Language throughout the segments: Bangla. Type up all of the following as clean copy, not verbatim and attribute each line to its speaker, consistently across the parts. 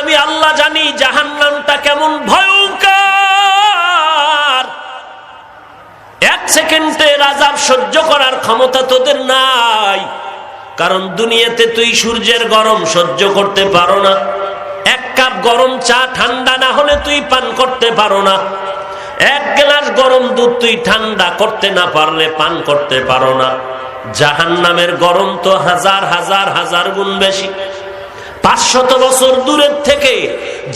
Speaker 1: আমি আল্লাহ জানি জাহান্নামটা কেমন ভয়ঙ্কর। এক সেকেন্ডের আযাব সহ্য করার ক্ষমতা তোদের নাই, কারণ দুনিয়াতে তুই সূর্যের গরম সহ্য করতে পারো না। এক কাপ গরম চা ঠান্ডা না হলে তুই পান করতে পারো না। এক গ্লাস গরম দুধ তুই ঠান্ডা করতে না পারলে পান করতে পারো না। জাহান্নামের গরম তো হাজার হাজার হাজার গুণ বেশি। 500 বছর দূরের থেকে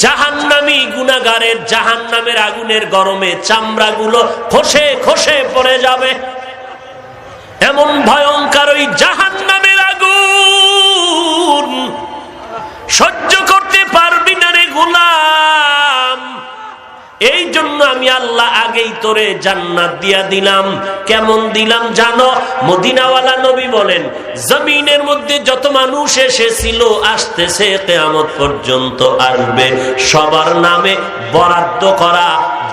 Speaker 1: জাহান্নামী গুনাহগারের জাহান্নামের আগুনের গরমে চামড়াগুলো খসে খসে পড়ে যাবে। এমন ভয়ঙ্কর ওই জাহান্নামের আগুন সহ্য করতে পারবি না রে গোলাম। এই জন্য আমি আল্লাহ আগেই তোরে জান্নাত দিয়া দিলাম। কেমন দিলাম জানো? মদিনাওয়ালা নবী বলেন, জমিনের মধ্যে যত মানুষ এসেছিল, আসতেছে, কিয়ামত পর্যন্ত আসবে, সবার নামে বরাদ্দ করা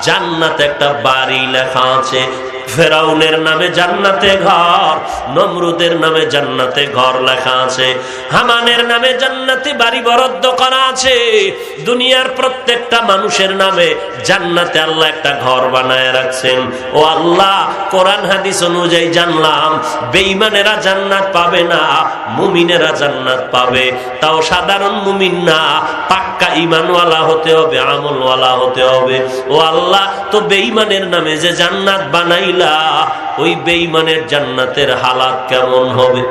Speaker 1: জান্নাতে একটা বাড়ি লেখা আছে। ফেরাউনের নামে জান্নাতে ঘর, নমরুদের নামে জান্নাতে ঘর লেখা আছে, হামানের নামে জান্নাতে বাড়ি বরাদ্দ করা আছে। দুনিয়ার প্রত্যেকটা মানুষের নামে জান্নাতে আল্লাহ একটা ঘর বানায় রাখছেন। ও আল্লাহ, কোরআন হাদিস অনুযায়ী জানলাম বেঈমানেরা জান্নাত পাবে না, মুমিনেরা জান্নাত পাবে। তাও সাধারণ মুমিন না, পাক্কা ঈমানওয়ালা হতে হবে, আমলওয়ালা হতে হবে। ও আল্লাহ, তো বেঈমানের নামে যে জান্নাত বানাইলা, ওই বেঈমানের জান্নাতের হালাত কেমন হবে?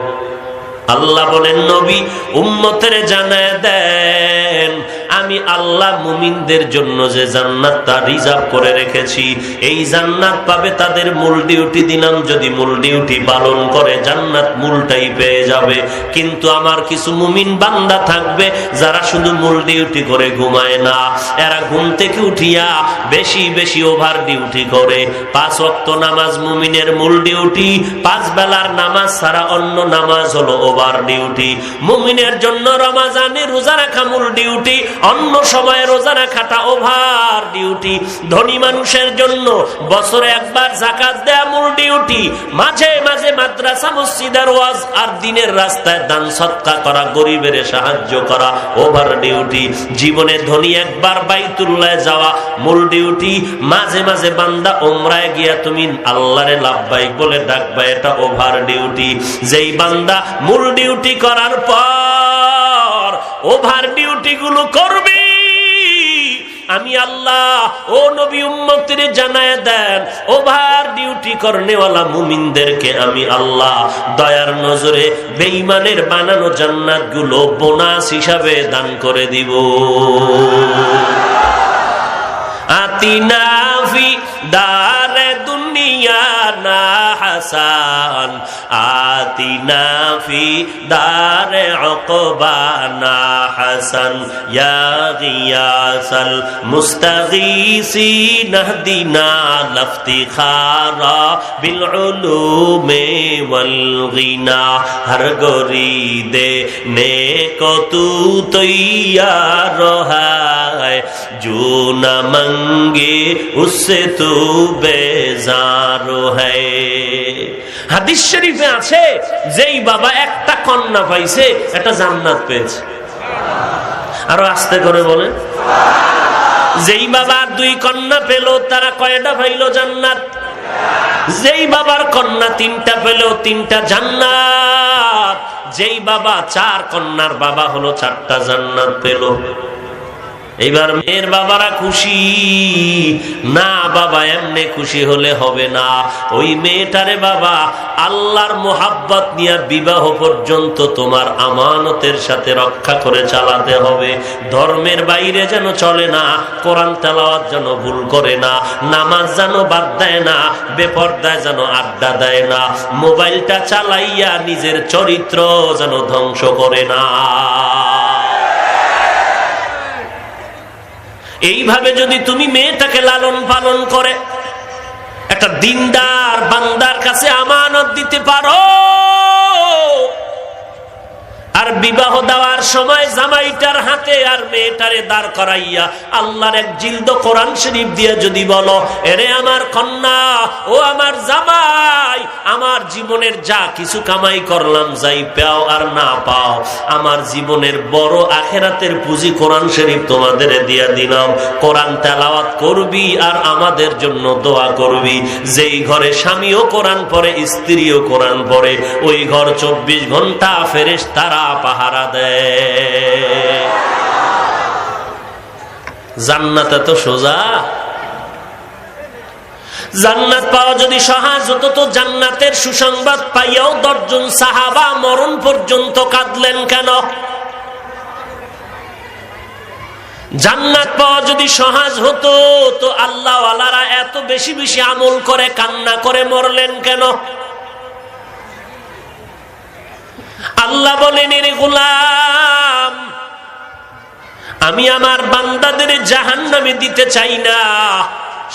Speaker 1: আল্লাহ বলেন, নবী উম্মতের জানায় দেন, আমি আল্লাহ মুমিনদের জন্য যে জান্নাতটা রিজার্ভ করে রেখেছি, এই জান্নাত পাবে তাদের মূল ডিউটি দিলাম। যদি মূল ডিউটি পালন করে জান্নাত মূলটাই পেয়ে যাবে। কিন্তু আমার কিছু মুমিন বান্দা থাকবে যারা শুধু মূল ডিউটি করে ঘুমায় না, এরা ঘুম থেকে উঠিয়া বেশি বেশি ওভার ডিউটি করে। 5 ওয়াক্ত নামাজ মুমিনের মূল ডিউটি, 5 বেলার নামাজ ছাড়া অন্য নামাজ হলো ওভার ডিউটি। মুমিনের জন্য রমজানে রোজা রাখা মূল ডিউটি, অন্য সময় রোজা রাখাটা ওভার ডিউটি। ধনী মানুষের জন্য বছরে একবার যাকাত দেয়া মূল ডিউটি, মাঝে মাঝে মাদ্রাসা মসজিদের ওয়াজ আর দিনের রাস্তায় দান সদকা করা, গরিবের সাহায্য করা ওভার ডিউটি। জীবনে ধনী একবার বাইতুল্লাহ যাওয়া মূল ডিউটি। মাঝে মাঝে বান্দা উমরায় গিয়া তুমি আল্লাহরে লাব্বাইক বলে ডাকবা, এটা ওভার ডিউটি। যেই বান্দা মূল ডিউটি করার পর ওভার ডিউটি গুলো করবি, আমি আল্লাহ ও নবী উম্মতের জানায় দেন, ওভার ডিউটি করনেওয়ালা মুমিনদেরকে আমি আল্লাহ দয়ার নজরে বেঈমানের বানানো জান্নাত গুলো বোনাস হিসাবে দান করে দিব। আতিনা ফি দারে দুনিয়া না হাসান, আতিনা ফি দারে উকবা না হাসান, ইয়া গিয়াসাল মুস্তাগীসিন ইহদিনা লাফতিখারা বিল উলুমি ওয়াল গিনা, হর গরিদে নেকো তু তৈয়ার है जो न मंगे उससे तू बेजार है। হাদিস শরীফে আছে, যেই বাবা একটা কন্যা পাইছে একটা জান্নাত পেয়েছে। আরো আস্তে করে বলে, যেই বাবা 2 কন্যা পেল তারা কয়টা পাইল? জান্নাত। যেই বাবার কন্যা 3টা পেল 3টা জান্নাত। যেই বাবা 4 কন্যার বাবা হলো 4টা জান্নাত পেল। এইবার মেয়ের বাবারা খুশি না? বাবা এমনি খুশি হলে হবে না। ওই মেয়েটারে বাবা আল্লাহর মোহাব্বত নিয়ে বিবাহ পর্যন্ত তোমার আমানতের সাথে রক্ষা করে চালাতে হবে। ধর্মের বাইরে যেন চলে না, কোরআন তেলাওয়াত যেন ভুল করে না, নামাজ যেন বাদ দেয় না, বেপরদায় যেন আড্ডা দেয় না, মোবাইলটা চালাইয়া নিজের চরিত্র যেন ধ্বংস করে না। এইভাবে যদি তুমি মেয়েটাকে লালন পালন করে একটা দিনদার বান্দার কাছে আমানত দিতে পারো, আর বিবাহ দেওয়ার সময় জামাইটার হাতে আর মেয়েটারে দাঁড় করাইয়া আল্লাহর এক জিলদ কোরআন শরীফ দিয়ে যদি বলো, এরে আমার কন্যা, ও আমার জামাই, আমার জীবনের যা কিছু কামাই করলাম, যাই পাও আর না পাও, আমার জীবনের বড় আখিরাতের পুঁজি কোরআন শরীফ তোমাদের দিয়া দিলাম। কোরআন তেলাওয়াত করবি আর আমাদের জন্য দোয়া করবি। যেই ঘরে স্বামীও কোরআন পড়ে, স্ত্রীও কোরআন পড়ে, ওই ঘর 24 ঘন্টা ফেরেশতারা পাহারা দেয়। জান্নাত তো সোজা। জান্নাত পাওয়া যদি সহজ হতো তো জান্নাতের সুসংবাদ পাইয়াও 10 জন সাহাবা মরণ পর্যন্ত কাঁদলেন কেন? জান্নাত পাওয়া যদি সহজ হতো তো আল্লাহ ওয়ালারা এত বেশি বেশি আমল করে কান্না করে মরলেন কেন? আল্লাহ বলেন, এর গোলাম, আমি আমার বান্দাদের জাহান্নামে দিতে চাই না।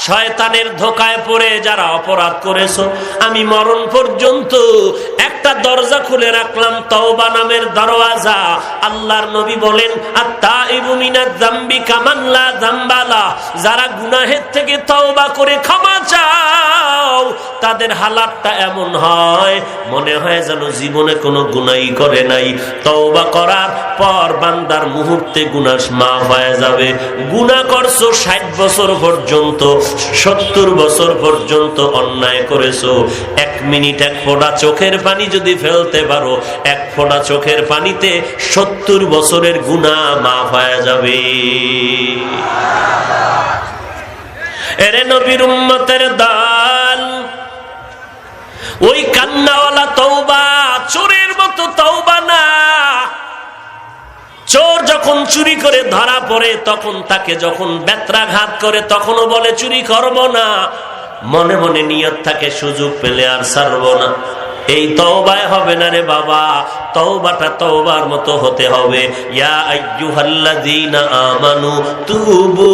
Speaker 1: শয়তানের ধোকায় পড়ে যারা অপরাধ করেছো, আমি মরণ পর্যন্ত একটা দরজা খুলে রাখলাম, তওবা নামের দরওয়াজা। আল্লাহর নবী বলেন, আত-তাইবু মিনাজ যামবি কামান লা যামবা লা, যারা গুনাহের থেকে তওবা করে ক্ষমা চাও, তাদের হালাতটা এমন হয় মনে হয় যেন জীবনে কোনো গুনাহই করে নাই। তওবা করার পর বান্দার মুহূর্তে গুনাহ মাফ হয়ে যাবে। গুনাহ করছো 60 বছর পর্যন্ত, 70 বছর পর্যন্ত অন্যায় করেছো, 1 মিনিট 1 ফোঁটা চোখের পানি যদি ফেলতে পারো, 1 ফোঁটা চোখের পানিতে 70 বছরের গুনাহ মাফ হয়ে যাবে। এরে নবীর উম্মতের দল, ওই কান্নাওয়ালা তওবা চোরের মতো তওবা না। চোর যখন চুরি করে ধরা পড়ে, তখন তাকে যখন বেত্রাঘাত করে, তখনও বলে চুরি করব না, মনে মনে নিয়ত থাকে সুযোগ পেলে আর ছাড়ব না। এই তওবায় হবে না রে বাবা, তওবাটা তওবার মতো হতে হবে। ইয়া আইয়ুহাল্লাযীনা আমানু তুবু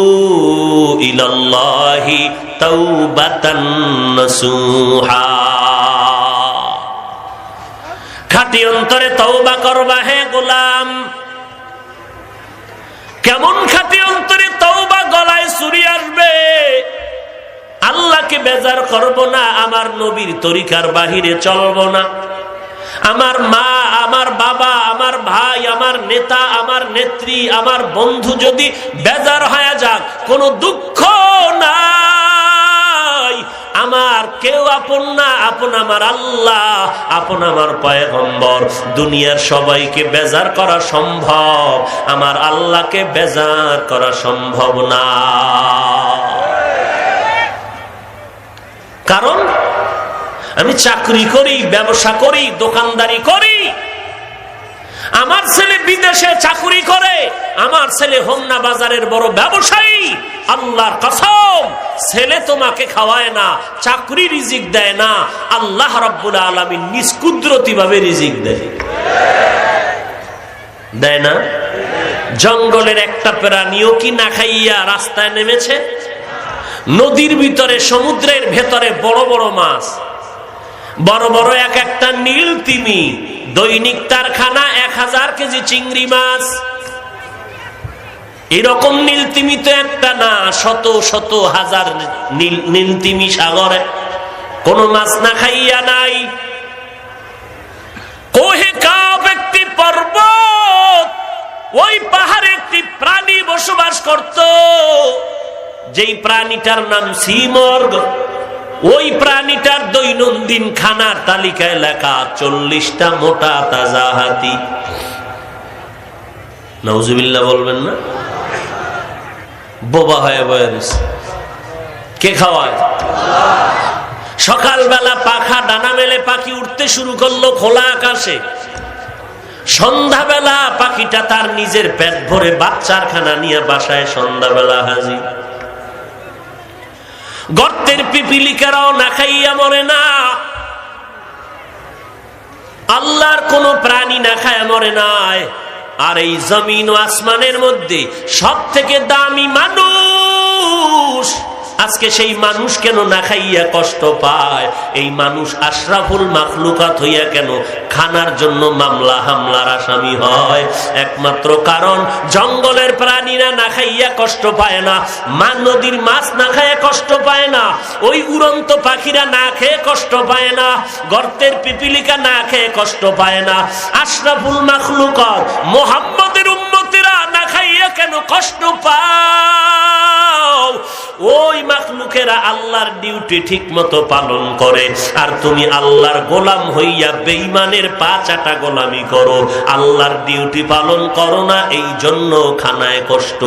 Speaker 1: ইলাল্লাহি তাওবাতান নাসুহা। খাঁটি অন্তরে তওবা করবা হে গোলাম। কেমন খাঁটি অন্তরে তওবা? গলায় ছুরি আসবে, আল্লাহকে বেজার করব না, আমার নবীর তরিকার বাহিরে চলব না, আমার মা, আমার বাবা, আমার ভাই, আমার নেতা, আমার নেত্রী, আমার বন্ধু যদি বেজার হয়ে যাক, কোনো দুঃখ নাই। আমার কেউ আপন না, আপন আমার আল্লাহ, আপন আমার পয়গম্বর। দুনিয়ার সবাইকে বেজার করা সম্ভব, আমার আল্লাহকে বেজার করা সম্ভব না। কারণ আমি চাকরি করি, ব্যবসা করি, দোকানদারি করি, আমার ছেলে বিদেশে চাকরি করে, আমার ছেলে হোমনা বাজারের বড় ব্যবসায়ী। আল্লাহর কসম, ছেলে তোমাকে খাওয়ায় না, চাকরি রিজিক দেয় না, আল্লাহ রাব্বুল আলামিন নিজ কুদরতি ভাবে রিজিক দেয়। দেয় না? জঙ্গলের একটা প্রাণীও কি না খাইয়া রাস্তায় নেমেছে? নদীর ভিতরে, সমুদ্রের ভেতরে বড় বড় মাছ, বড় বড় এক একটা নীল তিমি, দৈনিক তার খানা 1000 কেজি চিংড়ি মাছ। এরকম নীল তিমি তো একটা না, শত শত হাজার নীল তিমি সাগরে, কোন মাছ না খাইয়া নাই। কোহে কাব একটি পর্বত, ওই পাহাড়ে একটি প্রাণী বসবাস করত, যেই প্রাণীটার নাম সিমর্গ। ওই প্রাণীটার দৈনন্দিন খানার তালিকায় লেখা 40টা মোটা তাজা হাতি। নাউজুবিল্লাহ বলবেন না? বোবা হয়ে বয়েছে। কে খাওয়ায়? সকালবেলা পাখা ডানা মেলে পাখি উঠতে শুরু করলো খোলা আকাশে। সন্ধ্যাবেলা পাখিটা তার নিজের পেট ভরে বাচ্চার খানা নিয়ে বাসায় সন্ধ্যাবেলা হাজির। গর্তের পিপিলিকারাও না খাইয়া মরে না, আল্লাহর কোন প্রাণী না খায় মরে নাই। আর এই জমিন ও আসমানের মধ্যে সব থেকে দামি মানুষ আজকে সেই মানুষ কেন না খাইয়া কষ্ট পায়? এই মানুষ আশরাফুল মাখলুকাত হইয়া কেন খানার জন্য মামলা হামলার আসামি হয়? একমাত্র কারণ জঙ্গলের প্রাণীরা না খাইয়া কষ্ট পায় না, নদীর মাছ না খাইয়া কষ্ট পায় না, ওই উড়ন্ত পাখিরা না খেয়ে কষ্ট পায় না, গর্তের পিপিলিকা না খেয়ে কষ্ট পায় না। আশরাফুল মাখলুকাত মুহাম্মদের উম্মতেরা না খাইয়া কেন কষ্ট পাও? ওই মাখলুকেরা আল্লাহর ডিউটি ঠিক মতো পালন করে, আর তুমি আল্লাহর গোলাম হইয়া বেঈমানের পা চাটা গোলামি করো, আল্লাহর ডিউটি পালন করো না, এই জন্য খানায় কষ্ট।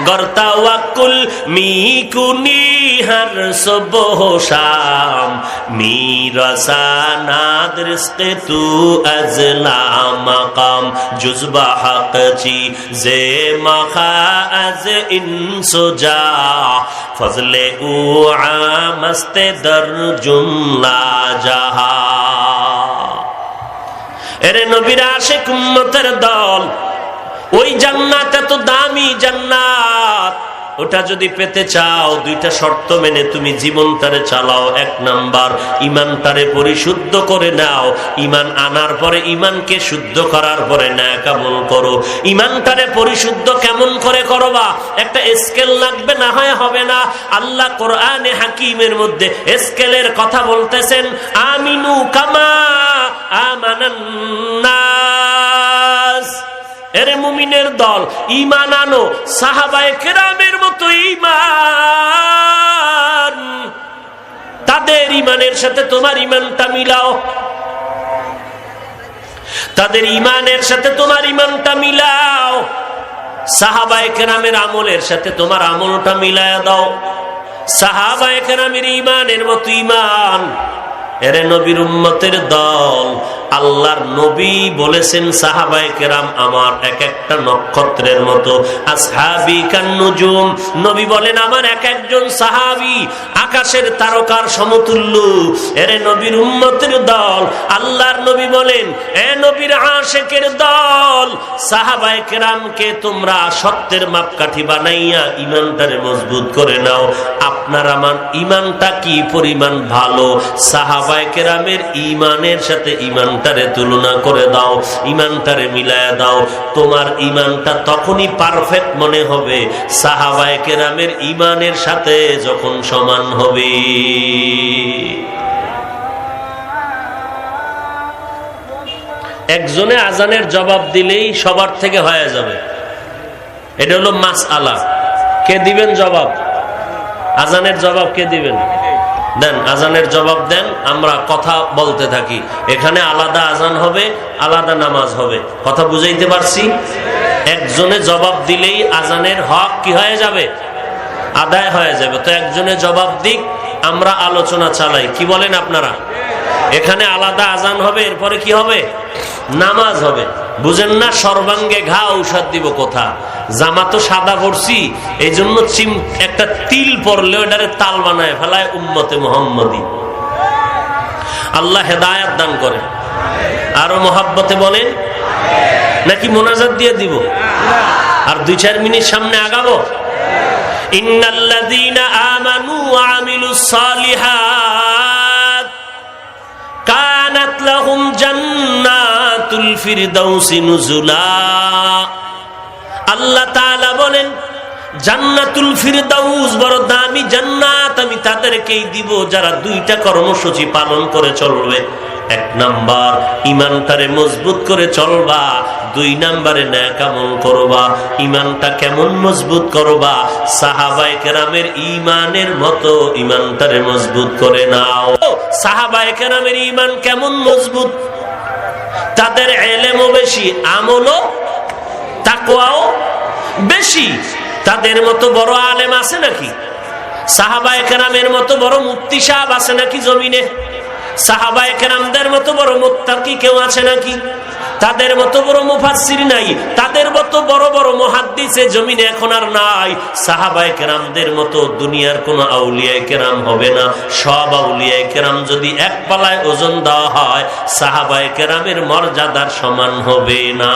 Speaker 1: গর্তাওয়াকুল মিকুনি হর সুবহ শাম মিরাসানাদ রিজকে তু আজলা মাকাম জুজবা হকচি জে মাখা আজ ইনসুজা ফজলে উ আমস্তে দর জুমলা জাহা। এরে নবীর আশিক উম্মতের দল, ওই জান্নাত এত দামি জান্নাত, ওটা যদি পেতে চাও দুইটা শর্ত মেনে তুমি জীবনটারে চালাও। এক নাম্বার, ইমানটারে পরিশুদ্ধ করে নাও। ইমান আনার পরে, ইমানকে শুদ্ধ করার পরে নেক আমল করো। ইমানটারে পরিশুদ্ধ কেমন করে করবা? একটা স্কেল লাগবে, না হয় হবে না। আল্লাহ কোরআনে হাকিমের মধ্যে স্কেলের কথা বলতেছেন, আমিনু কামা আমানান নাস। এরে মুমিনের দল, ঈমান আনো সাহাবায়ে কেরামের মতো ঈমান। তাদের ঈমানের সাথে তোমার ঈমানটা মিলাও, তাদের ঈমানের সাথে তোমার ঈমানটা মিলাও। সাহাবায়ে কেরামের আমলের সাথে তোমার আমলটা মিলায়া দাও। সাহাবায়ে কেরামের ঈমানের মতো ঈমান। এরে নবীর উম্মতের দল, আল্লাহর নবী বলেছেন সাহাবায়ে কেরাম আমার এক একটা নক্ষত্রের মতো। আসহাবি কান্নুজুম, নবী বলেন আমার এক একজন সাহাবী আকাশের তারকার সমতুল্য। এরে নবীর উম্মতের দল, আল্লাহর নবী বলেন এ নবীর আশিকের দল, সাহাবায়ে কেরামকে তোমরা সত্যের মাপকাঠি বানাইয়া ঈমানটারে মজবুত করে নাও। আপনার আমার ঈমানটা কি পরিমাণ ভালো, সাহাবায়ে কেরামের ঈমানের সাথে ঈমানটারে তুলনা করে দাও, ঈমানটারে মিলায়া দাও। তোমার ঈমানটা তখনই পারফেক্ট মনে হবে সাহাবায়ে কেরামের ঈমানের সাথে যখন সমান হবে। একজনে আজানের জবাব দিলেই সবার থেকে হয়ে যাবে, এটা হলো মাসআলা। কে দিবেন জবাব? আজানের জবাব কে দিবেন? দেন, আজানের জবাব দেন। আমরা কথা বলতে থাকি, এখানে আলাদা আজান হবে, আলাদা নামাজ হবে। কথা বুঝাইতে পারছি? একজনে জবাব দিলেই আজানের হক কি হয়ে যাবে? আদায় হয়ে যাবে। তো একজনে জবাব দিক, আমরা আলোচনা চালাই। কি বলেন আপনারা? এখানে আলাদা আজান হবে, এরপরে কি হবে? নামাজ হবে। বুঝেন না? সর্বাঙ্গে ঘা ঔষধ দিব কোথা? জামা তো সাদা পড়ছি, এই জন্য একটা তিল পরলে ওটারে তাল বানায় ফেলায় উম্মতে মুহাম্মদী। আল্লাহ হেদায়েত দান করে। আরো মহাব্বতে বলেন, নাকি মোনাজাত দিয়ে দিব? আর 2-4 মিনিট সামনে আগাবো। ইন্নাল্লাযীনা আমানু ওয়া আমিলুস সালিহাত কানাত লাহুম জান্নাতুল ফিরদাউসি নুজুলা। আল্লাহ তাআলা বলেন জান্নাতুল ফিরদাউস বড় দামি জান্নাত আমি তাদেরকেই দিব যারা 2টা কর্মসূচি পালন করে চলবে। 1 নাম্বার, ঈমানটারে মজবুত করে চলবা। 2 নাম্বারে নেক আমল করবা। ঈমানটা কেমন মজবুত করবা? সাহাবায়ে কেরামের ঈমানের মতো ঈমানটারে মজবুত করে নাও। সাহাবায়ে কেরামের ঈমান কেমন মজবুত? তাদের ইলমও বেশি, আমলও তাকওয়াও বেশি। তাদের মতো বড় আলেম আছে নাকি? সাহাবায়ে কেরামের মতো বড় মুফতি সাহেব আছে নাকি জমিনে? সাহাবায়ে কেরামদের মতো বড় মুত্তাকি কেউ আছে নাকি? তাদের মতো বড় মুফাসসির নাই, তাদের মতো বড় বড় মুহাদ্দিস জমিনে এখন আর নাই। সাহাবায়ে কেরামদের মতো দুনিয়ার কোন আউলিয়ায়ে কেরাম হবে না। সব আউলিয়ায়ে কেরাম যদি এক পালায় ওজন দেওয়া হয়, সাহাবায়ে কেরামের মর্যাদার সমান হবে না।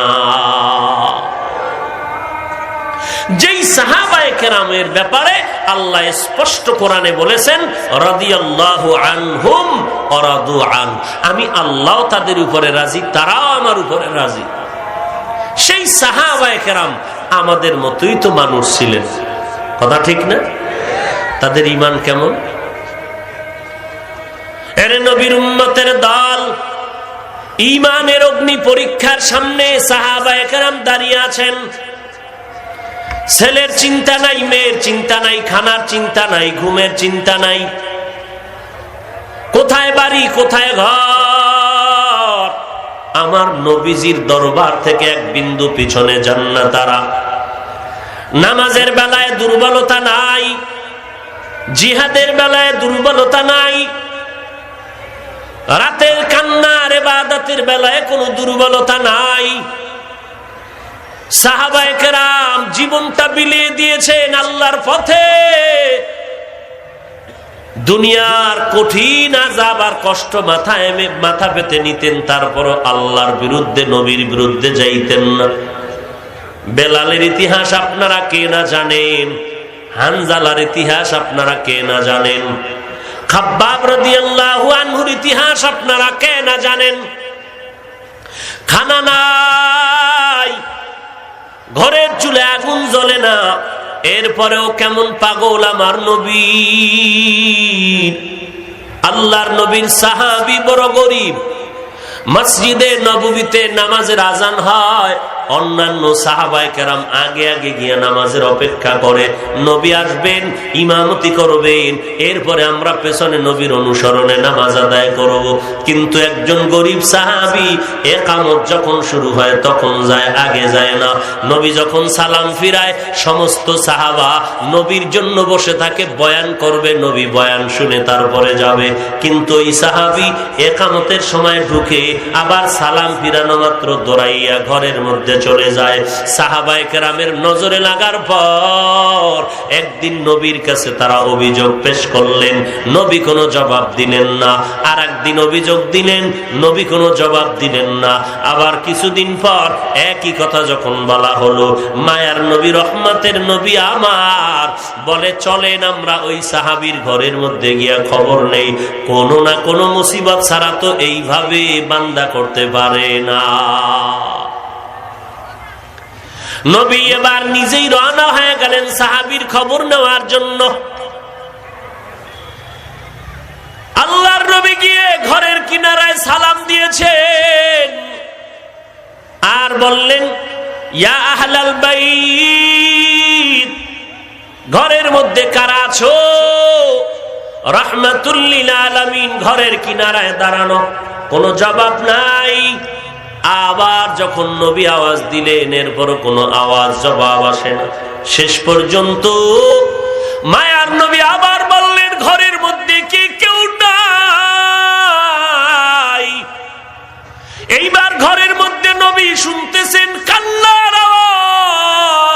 Speaker 1: যেই সাহাবায়ে কেরামের ব্যাপারে আল্লাহ স্পষ্ট কোরআনে বলেছেন রাদিয়াল্লাহু আনহুম ওয়া রাদু আন, আমি আল্লাহ তাদের উপরে রাজি, তারাও আমার উপরে রাজি। সেই সাহাবায়ে কেরাম আমাদের মতোই তো মানুষ ছিলেন, কথা ঠিক না? তাদের ঈমান কেমন? এর নবীর উম্মতের দল, ঈমানের অগ্নি পরীক্ষার সামনে সাহাবায়ে কেরাম দাঁড়িয়ে আছেন। ছেলের চিন্তা নাই, মেয়ের চিন্তা নাই, খানার চিন্তা নাই, ঘুমের চিন্তা নাই, কোথায় বাড়ি কোথায় ঘর। আমার নবীজির দরবার থেকে এক বিন্দু পিছনে যান না তারা। নামাজের বেলায় দুর্বলতা নাই, জিহাদের বেলায় দুর্বলতা নাই, রাতের কান্নার ইবাদতের বেলায় কোনো দুর্বলতা নাই। সাহাবায়ে কেরাম জীবনটা বিলিয়ে দিয়েছেন আল্লাহর পথে। দুনিয়ার কঠিন আযাব আর কষ্ট মাথা পেতে নিতেন, তারপরও আল্লাহর বিরুদ্ধে, নবীর বিরুদ্ধে যাইতেন না। বেলালের ইতিহাস আপনারা কে না জানেন, হানজালার ইতিহাস আপনারা কে না জানেন, খাব্বাব রাদিয়াল্লাহু আনহুর ইতিহাস আপনারা কে না জানেন। খানা নাই, ঘরের চুলে আগুন জ্বলে না, এরপরেও কেমন পাগল আমার নবী। আল্লাহর নবীর সাহাবী বড় গরিব। মসজিদে নববীতে নামাজের আজান হয়, অন্যান্য সাহাবায়ে কেরাম আগে আগে গিয়ে নামাজের অপেক্ষা করে, নবী আসবেন, ইমামতি করবেন, এরপরে আমরা পেছনে নবীর অনুসরণে নামাজ আদায় করব। কিন্তু একজন গরিব সাহাবী ইকামত যখন শুরু হয় তখন যায়, আগে যায় না। নবী যখন সালাম ফিরায় সমস্ত সাহাবা নবীর জন্য বসে থাকে, বয়ান করবে, নবী বয়ান শুনে তারপরে যাবে। কিন্তু ওই সাহাবী ইকামতের সময় ঢুকে আবার সালাম ফিরানো মাত্র দৌড়াইয়া ঘরের মধ্যে চলে যায়। সাহাবায়ে কেরামের নজরে লাগার পর একদিন নবীর কাছে তারা অভিযোগ পেশ করলেন, নবী কোনো জবাব দিলেন না। আর একদিন অভিযোগ দিলেন, নবী কোনো জবাব দিলেন না। আবার কিছুদিন পর একই কথা যখন বলা হলো, মায়ার নবী, রহমতের নবী আমার বলে, চলেন আমরা ওই সাহাবীর ঘরের মধ্যে গিয়া খবর নেই, কোনো না কোনো মুসিবত ছাড়া তো এইভাবে বান্দা করতে পারে না। নবী এবার নিজেই রওনা হয়ে গেলেন সাহাবীর খবর নেওয়ার জন্য। আল্লাহর নবী গিয়ে ঘরের কিনারায় সালাম দিয়েছেন আর বললেন, ইয়া আহলাল বাইত, ঘরের মধ্যে কারা আছো? রাহমাতুল লিল আলামিন ঘরের কিনারায় দাঁড়ানো, কোনো জবাব নাই। আবার যখন নবী আওয়াজ দিলেন, এরপরও কোনো আওয়াজ জবাব আসে না। শেষ পর্যন্ত মায়ার নবী আবার বললেন, ঘরের মধ্যে কি কেউ নাই? এইবার ঘরের মধ্যে নবী শুনতেছেন কান্নার আওয়াজ।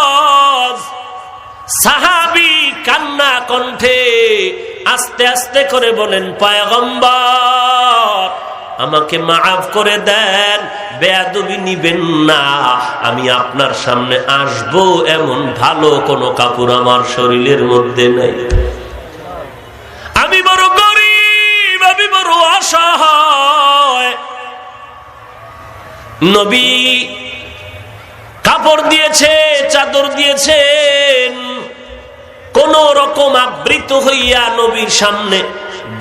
Speaker 1: সাহাবী কান্না কণ্ঠে আস্তে আস্তে করে বলেন, পয়গম্বর আমাকে মাফ করে দেন, বেয়াদবি নিবেন না, আমি আপনার সামনে আসব এমন ভালো কোনো কাপড় আমার শরীরের মধ্যে নাই, আমি বড় গরিব, আমি বড় অসহায়। নবী কাপড় দিয়েছে, চাদর দিয়েছেন, কোন রকম আবৃত হইয়া নবীর সামনে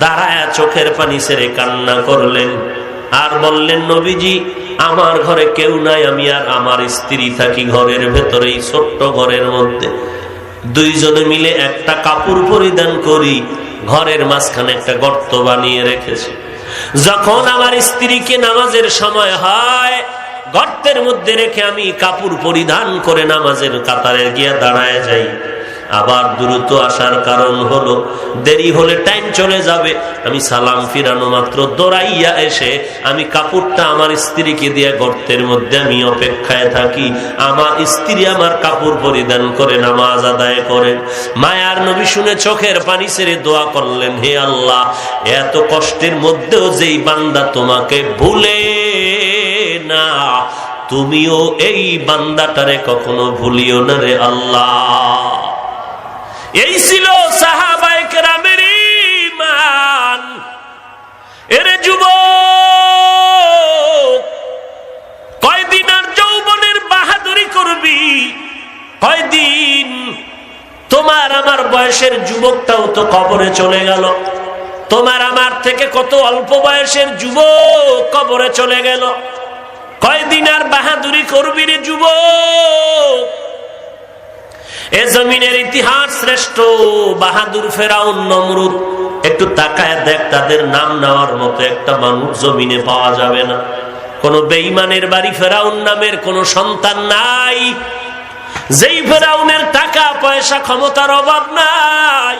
Speaker 1: দাঁড়ায়া চোখের পানি ছেড়ে কান্না করলেন আর বললেন, নবীজি আমার ঘরে কেউ নাই, আমি আর আমার স্ত্রী থাকি ঘরের ভেতরে, এই ছোট্ট ঘরের মধ্যে। দুইজনে মিলে একটা কাপড় পরিধান করি, ঘরের মাঝখানে একটা গর্ত বানিয়ে রেখেছি। যখন আমার স্ত্রীকে নামাজের সময় হয়, গর্তের মধ্যে রেখে আমি কাপড় পরিধান করে নামাজের কাতারে গিয়ে দাঁড়ায় যাই। আবার দ্রুত আসার কারণ হলো, দেরি হলে টাইম চলে যাবে। আমি সালাম ফিরানো মাত্র দৌড়াইয়া এসে আমি কাপড়টা আমার স্ত্রীকে দিয়ে গর্তের মধ্যে আমি অপেক্ষায় থাকি। আমার স্ত্রী আমার কাপড় পরিধান করে নামাজ আদায় করেন। মায়ার নবী শুনে চোখের পানি ছেড়ে দোয়া করলেন, হে আল্লাহ, এত কষ্টের মধ্যেও যেই বান্দা তোমাকে ভুলে না, তুমিও এই বান্দাটারে কখনো ভুলিও না রে আল্লাহ। এই ছিল সাহাবায়ে কেরামের ঈমান। এরে যুবক, কয়দিন আর যৌবনের বাহাদুরি করবি? কয়দিন? তোমার আমার বয়সের যুবকটাও তো কবরে চলে গেল। তোমার আমার থেকে কত অল্প বয়সের যুবক কবরে চলে গেল। কয়দিন আর বাহাদুরি করবি রে যুবক? এ জমিনের ইতিহাস শ্রেষ্ঠ বাহাদুর ফেরাউন নমরুদ, একটু তাকায় দেখ, তাদের নাম নেওয়ার মতো একটা মানুষ জমিনে পাওয়া যাবে না। কোন বেঈমানের বাড়ি ফেরাউন নামের কোন সন্তান নাই। যেই ফেরাউনের টাকা পয়সা ক্ষমতার অভাব নাই,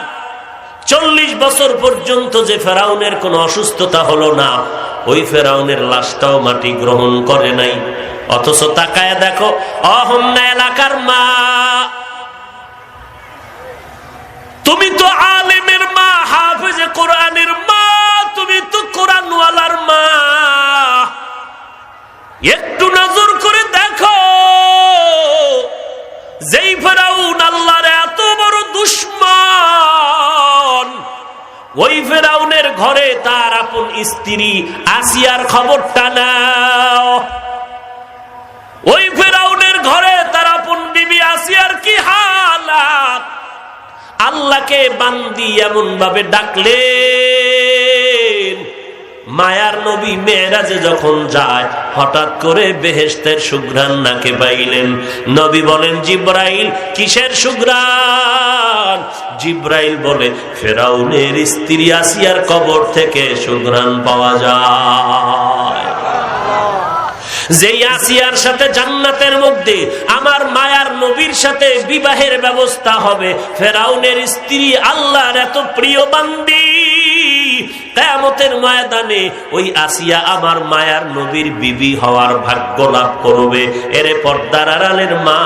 Speaker 1: 40 বছর পর্যন্ত যে ফেরাউনের কোন অসুস্থতা হলো না, ওই ফেরাউনের লাশটাও মাটি গ্রহণ করে নাই। অথচ তাকায় দেখো, অহন্যা এলাকার মা, তুমি তো আলেমের মা, হাফেজে কোরআনের মা, তুমি তো কোরআনওয়ালার মা। একটু নজর করে দেখো, যেই ফেরাউন আল্লাহর এত বড় দুশমন, ওই ফেরাউনের ঘরে তার আপন স্ত্রী আসিয়ার খবরটা নাও। ওই ফেরাউনের ঘরে তার আপন বিবি আসিয়ার কি হালাত। আল্লাহকে বান্দি এমন ভাবে ডাকলেন, মায়ার নবী মেরাজে যখন যায়, হঠাৎ করে বেহেশতের সুঘ্রাণ নাকে পাইলেন। নবী বলেন, জিব্রাইল, কিসের সুঘ্রাণ? জিব্রাইল বলে, ফেরাউনের স্ত্রী আসিয়ার কবর থেকে সুঘ্রাণ পাওয়া যায়। যেই আসিয়ার সাথে জান্নাতের মধ্যে আমার মায়ার নবীর সাথে বিবাহের ব্যবস্থা হবে, ফেরাউনের স্ত্রী আল্লাহর এত প্রিয় বান্দি, কিয়ামতের ময়দানে ওই আসিয়া আমার মায়ার নবীর বিবি হওয়ার ভাগ্য লাভ করবে। এরে পর্দার আড়ালের মা,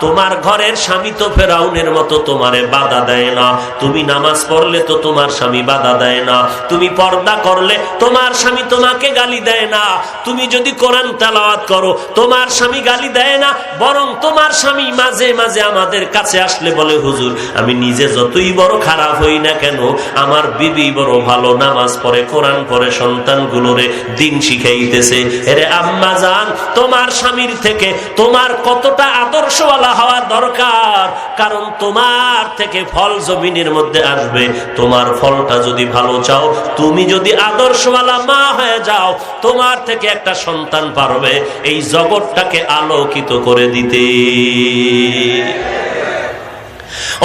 Speaker 1: তোমার ঘরের স্বামী তো ফেরাউনের মতো তোমারে বাধা দেয় না। তুমি নামাজ পড়লে তো তোমার স্বামী বাধা দেয় না। তুমি পর্দা করলে তোমার স্বামী তোমাকে গালি দেয় না। তুমি যদি কোরআন তেলাওয়াত করো, তোমার স্বামী গালি দেয় না। বরং তোমার স্বামী মাঝে মাঝে আমাদের কাছে আসলে বলে, হুজুর, আমি নিজে যতই বড় খারাপ হই না কেন, আমার বিবি বড় ভালো, নামাজ পড়ে, কোরআন পড়ে, সন্তানগুলোরে দিন শিখাইতেছে। এরে আম্মা জান, তোমার স্বামীর থেকে তোমার কতটা আদর্শওয়ালা হওয়া দরকার, কারণ তোমার থেকে ফল জমিনের মধ্যে আসবে। তোমার ফলটা যদি ভালো চাও, তুমি যদি আদর্শওয়ালা মা হয়ে যাও, তোমার থেকে একটা সন্তান পারবে এই জগৎটাকে আলোকিত করে দিতে।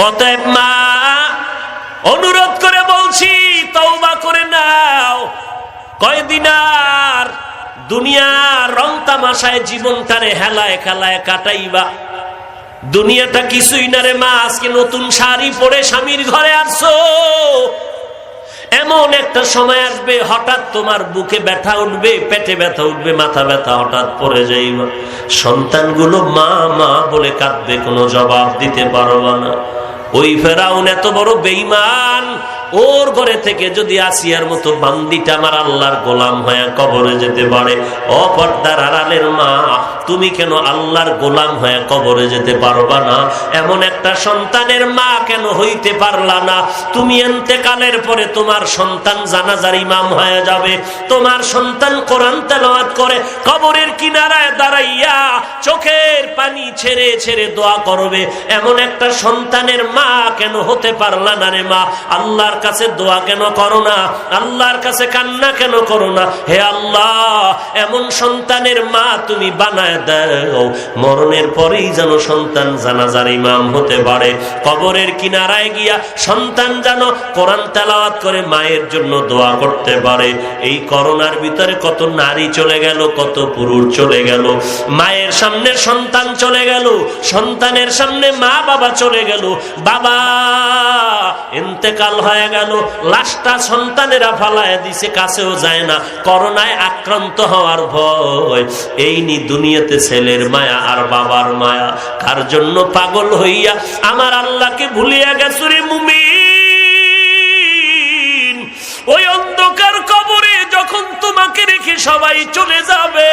Speaker 1: অতএব মা, অনুরোধ করে বলছি, তওবা করে নাও। কয়দিন আর দুনিয়ার রং তামাশায় জীবনটারে হেলায় খেলায় কাটাইবা? দুনিয়াটা কিছুই না রে মা। আজকে নতুন শাড়ি পরে স্বামীর ঘরে আসছো, এমন একটা সময় আসবে হঠাৎ তোমার বুকে ব্যথা উঠবে, পেটে ব্যথা উঠবে, মাথা ব্যথা হঠাৎ পড়ে যাইবা। সন্তানগুলো মা মা বলে কাঁদবে, কোনো জবাব দিতে পারবা না। ওই ফেরাউন এত বড় বেঈমান, ওর ঘরে থেকে যদি আসিয়ার মতো বান্দিটা আমার আল্লাহর গোলাম হয়ে কবরে যেতে পারে, অপর্দার আড়ালের মা, তুমি কেন আল্লাহর গোলাম হয়ে কবরে যেতে পারবা না? এমন একটা সন্তানের মা কেন হইতে পারলা না? তুমি ইন্তেকালের পরে তোমার সন্তান জানাজার ইমাম হয়ে যাবে, তোমার সন্তান কোরআন তেলাওয়াত করে কবরের কিনারায় দাঁড়াইয়া চোখের পানি ছেড়ে ছেড়ে দোয়া করবে। এমন একটা সন্তানের মা কেন হতে পারলা না রে মা? আল্লাহর কাছে দোয়া কেন করো না? আল্লাহর কাছে কান্না কেন করো না? হে আল্লাহ, এমন সন্তানের মা তুমি বানায় দাও, মরণের পরেই যেন সন্তান জানাজার ইমাম হতে পারে। কবরের কিনারায় গিয়া সন্তান যেন কোরআন তেলাওয়াত করে মায়ের জন্য দোয়া করতে পারে। এই করোনার ভিতরে কত নারী চলে গেল, কত পুরুষ চলে গেল। মায়ের সামনে সন্তান চলে গেল, সন্তানের সামনে মা বাবা চলে গেল, বাবা ইন্তেকাল হয়ে গেল, লাশটা সন্তানেরা ফালায় দিছে, কাছেও যায় না, করোনায় আক্রান্ত হওয়ার ভয়। এই নি দুনিয়াতে ছেলের মায়া আর বাবার মায়া। কার জন্য পাগল হইয়া আমার আল্লাহকে ভুলিয়া গেছো রে মুমিন? ওই অন্ধকার কবরে যখন তোমাকে রেখে সবাই চলে যাবে,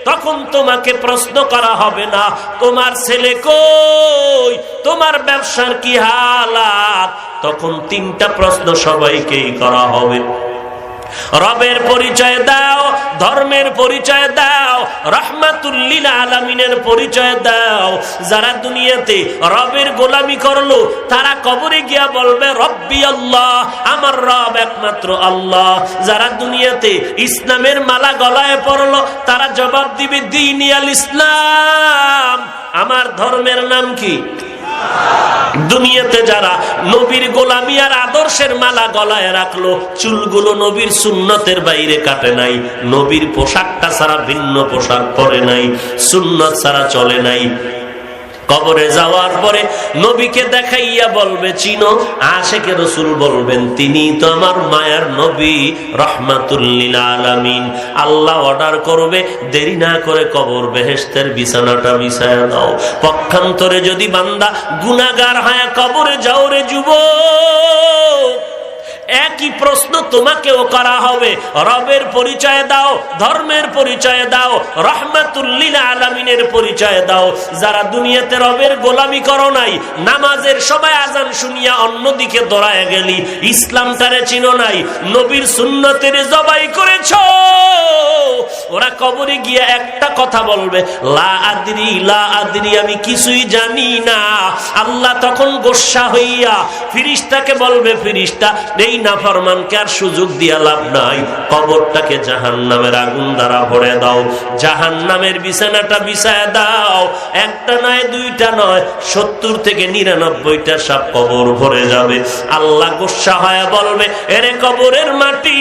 Speaker 1: তখন তোমাকে প্রশ্ন করা হবে না তোমার ছেলে কই, তোমার ব্যবসার কি হালাত। তখন তিনটা প্রশ্ন সবাইকেই করা হবে। রবের পরিচয় দাও, ধর্মের পরিচয় দাও, রাহমাতুল লিল আলামিনের পরিচয় দাও। যারা দুনিয়াতে রবের গোলামি করলো তারা কবরে গিয়া বলবে রব্বি আল্লাহ, আমার রব একমাত্র আল্লাহ। যারা দুনিয়াতে ইসলামের মালা গলায় পড়লো তারা জবাব দিবে দ্বীনি আল ইসলাম, আমার ধর্মের নাম কি? দুনিয়াতে যারা নবীর গোলামি আর আদর্শের মালা গলায় রাখলো, চুলগুলো নবীর সুন্নতের বাইরে কাটে নাই, নবীর পোশাকটা ছাড়া ভিন্ন পোশাক পরে নাই, সুন্নত ছাড়া চলে নাই, কবরে যাওয়ার পরে নবীকে দেখাইয়া বলবে চিনো? আশেকে রাসূল বলবেন তিনি তো আমার মায়ার নবী রাহমাতুল লিল আলামিন। আল্লাহ অর্ডার করবে দেরি না করে কবর বেহেশতের বিছানাটা বিছায়া দাও। পক্ষান্তরে যদি বান্দা গুনাহগার হয় কবরে যাও রে যুবক, একই প্রশ্ন তোমাকেও করা হবে। রবের পরিচয় দাও, ধর্মের পরিচয় দাও, রাহমাতুল লিল আলামিনের পরিচয় দাও। যারা দুনিয়াতে রবের গোলামি করো নাই, নামাজের সময় আজান শুনিয়া অন্যদিকে দৌড়ায় গেলি, ইসলামটারে চিনো নাই, নবীর সুন্নতের জবাই করেছো, ওরা কবরে গিয়ে একটা কথা বলবে লা আদরি লা আদরি, আমি কিছুই জানি না। আল্লাহ তখন গোসা হইয়া ফিরিস্তাকে বলবে ফিরিস্তা এই নাফরমানকে আর সুযোগ দিয়া লাভ নাই, কবরটাকে জাহান্নামের আগুন দ্বারা ভরে দাও, জাহান্নামের বিছানাটা বিছায় দাও। একটা নয় দুইটা নয় 70 থেকে 99টা সাপ কবর ভরে যাবে। আল্লাহ গোসা হয়ে বলবে এরে কবরের মাটি,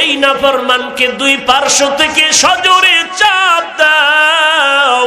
Speaker 1: এই নাফরমানকে দুই পার্শ্ব থেকে সজোরে চাপ দাও।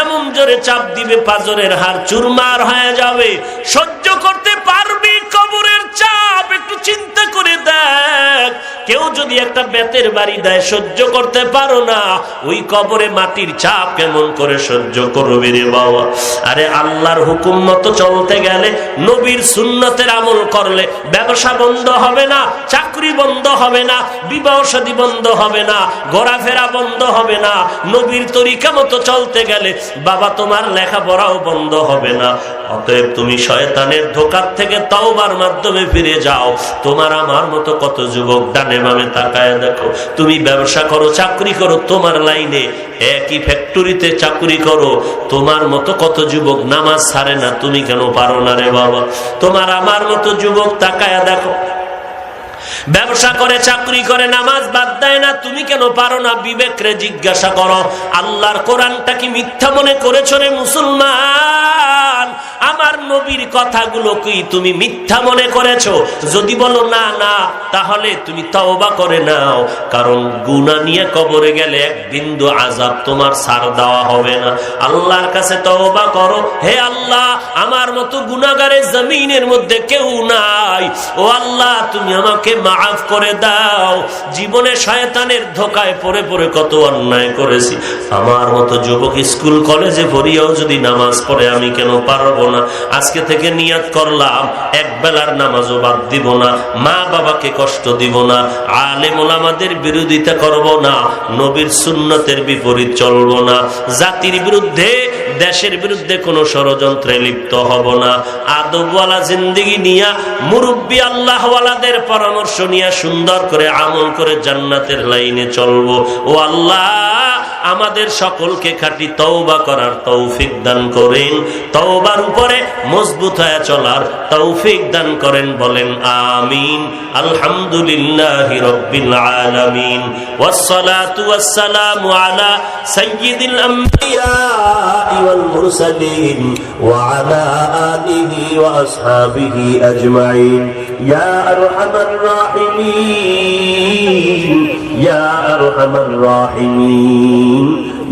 Speaker 1: এমন জোরে চাপ দিবে পাজরের হাড় চুরমার হয়ে যাবে। সহ্য করতে পারবি কবরের চাপ? একটু চিন্তা করে দেখ, কেউ যদি একটা বেতের বাড়ি দেয় সহ্য করতে পারো না, ওই কবরে মাটির চাপ কেমন করে সহ্য করবে রে বাবা? আরে আল্লাহর হুকুম মতো চলতে গেলে, নবীর সুন্নতের আমল করলে ব্যবসা বন্ধ হবে না, চাকরি বন্ধ হবে না, বিবাহ শাদী বন্ধ হবে না, ঘোরাফেরা বন্ধ হবে না। নবীর তরিকা মতো চলতে গেলে বাবা তোমার লেখাপড়াও বন্ধ হবে না। অতএব তুমি শয়তানের ধোঁকার থেকে তওবার মাধ্যমে ফিরে যাও। তোমার আমার মতো কত যুবক ডানে বামে তাকায় দেখো, তুমি ব্যবসা করো, চাকরি করো, তোমার লাইনে একই ফ্যাক্টরিতে চাকরি করো, তোমার মতো কত যুবক নামাজ ছাড়ে না, তুমি কেন পারো না রে বাবা? তোমার আমার মতো যুবক তাকায় দেখো, ব্যবসা করে চাকরি করে নামাজ বাদ দেয় না, তুমি কেন পারো না? বিবেকরে জিজ্ঞাসা করো। আল্লাহর কোরআনটা কি মিথ্যা মনে করেছো রে মুসলমান? আমার নবীর কথাগুলো কি তুমি মিথ্যা মনে করেছো? যদি বলো না না, তাহলে তুমি তওবা করে নাও, কারণ গুনাহ নিয়ে কবরে গেলে এক বিন্দু আযাব তোমার ছাড় দেওয়া হবে না। আল্লাহর কাছে তওবা করো, হে আল্লাহ আমার মতো গুনাহগারের জমিনের মধ্যে কেউ নাই, ও আল্লাহ তুমি আমাকে মাফ করে দাও। জীবনে শয়তানের ধোকায় পড়ে পড়ে কত অন্যায় করেছি, আমার মতো যুবক স্কুল কলেজে পড়িয়াও যদি নামাজ পড়ে আমি কেন পারবো না? আজকে থেকে নিয়ত করলাম এক বেলার নামাজও বাদ দিব না, মা বাবাকে কষ্ট দিব না, আলেম ওলামাদের বিরোধিতা করব না, নবীর সুন্নতের বিপরীত চলব না, জাতির বিরুদ্ধে দেশের বিরুদ্ধে কোনো ষড়যন্ত্রে লিপ্ত হব না। আদবওয়ালা জিন্দেগি নিয়া, মুরব্বী আল্লাহওয়ালাদের পরামর্শ নিয়ে সুন্দর করে আমল করে জান্নাতের লাইনে চলবো। ও আল্লাহ আমাদের সকলকে খাঁটি তওবা করার তৌফিক দান করেন, তওবার উপরে মজবুত হয়ে চলার তৌফিক দান করেন। বলেন আমিন। আলহামদুলিল্লাহি রাব্বিল আলামিন, ওয়াসসালাতু ওয়াসসালামু আলা সাইয়্যিদিল আম্বিয়া ওয়াল মুরসালিন ওয়া আলা আলিহি ওয়া আসহাবিহি আজমাইন। ইয়া আরহামার রাহিমিন, ইয়া আরহামার রাহিমিন,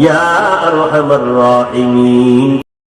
Speaker 1: ইয়া আরহামার রাহিমিন।